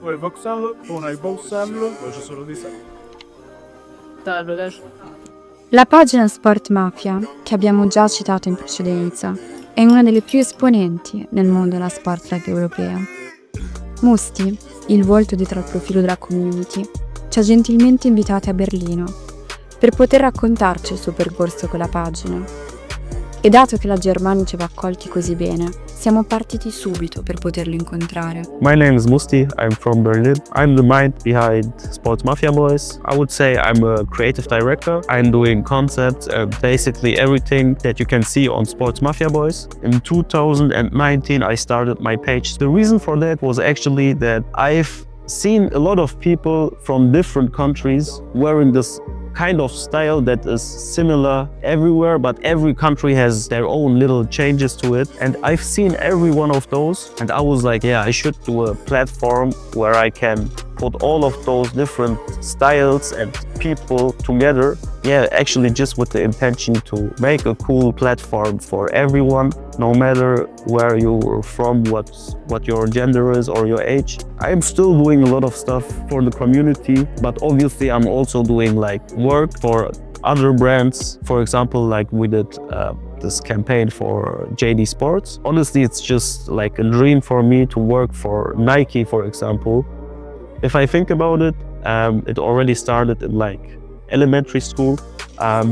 vuoi boxarlo, vuoi boxarlo, voglio solo di sé. La pagina SportsMafia, che abbiamo già citato in precedenza, è una delle più esponenti nel mondo della sport life europea. Musti, il volto dietro al profilo della community, ci ha gentilmente invitati a Berlino per poter raccontarci il suo percorso con la pagina. E dato che la Germania ci aveva accolti così bene, siamo partiti subito per poterlo incontrare. My name is Musti, I'm from Berlin. I'm the mind behind SportsMafia Boys. I would say I'm a creative director. I'm doing concepts and basically everything that you can see on SportsMafia Boys. In 2019 I started my page. The reason for that was actually that I've seen a lot of people from different countries wearing this kind of style that is similar everywhere, but every country has their own little changes to it. And I've seen every one of those, and I was like, yeah, I should do a platform where I can put all of those different styles and people together. Yeah, actually just with the intention to make a cool platform for everyone, no matter where you're from, what your gender is or your age. I'm still doing a lot of stuff for the community, but obviously I'm also doing like work for other brands. For example, like we did this campaign for JD Sports. Honestly, it's just like a dream for me to work for Nike, for example. If I think about it, it already started in like elementary school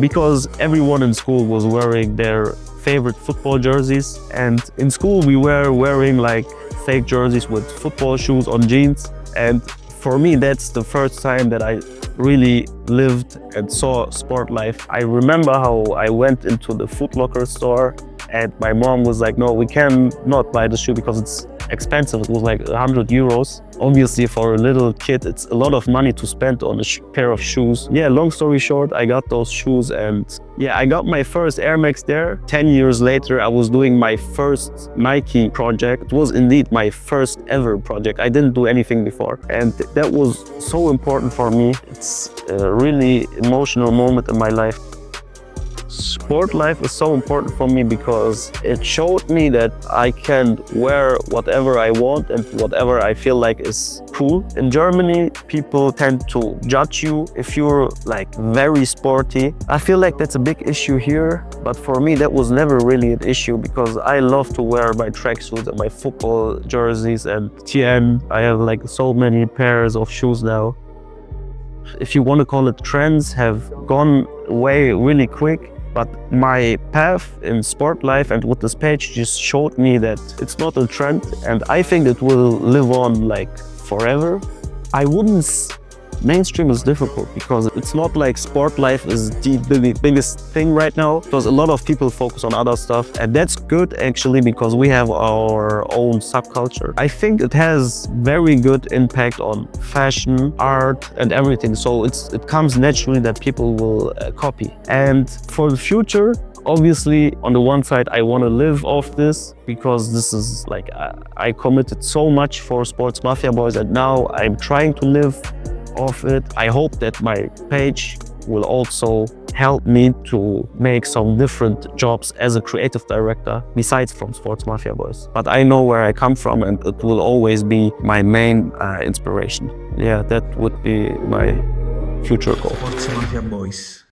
because everyone in school was wearing their favorite football jerseys, and in school we were wearing like fake jerseys with football shoes on jeans. And for me, that's the first time that I really lived and saw sport life. I remember how I went into the Foot Locker store and my mom was like, no, we cannot buy the shoe because it's expensive. It was like 100 euros. Obviously for a little kid, it's a lot of money to spend on a pair of shoes. Yeah, long story short, I got those shoes and yeah, I got my first Air Max there. 10 years later, I was doing my first Nike project. It was indeed my first ever project. I didn't do anything before. And that was so important for me. It's a really emotional moment in my life. Sport life is so important for me because it showed me that I can wear whatever I want and whatever I feel like is cool. In Germany, people tend to judge you if you're like very sporty. I feel like that's a big issue here, but for me that was never really an issue because I love to wear my tracksuits and my football jerseys and TN. I have like so many pairs of shoes now. If you want to call it, trends have gone away really quick. But my path in sport life and with this page just showed me that it's not a trend, and I think it will live on like forever. I wouldn't. Mainstream is difficult because it's not like sport life is the biggest thing right now, because a lot of people focus on other stuff, and that's good actually because we have our own subculture. I think it has very good impact on fashion, art and everything, so it comes naturally that people will copy. And for the future, obviously on the one side I want to live off this because this is like I committed so much for SportsMafia Boys and now I'm trying to live of it. I hope that my page will also help me to make some different jobs as a creative director besides from SportsMafia Boys. But I know where I come from and it will always be my main inspiration. Yeah, that would be my future goal. SportsMafia Boys.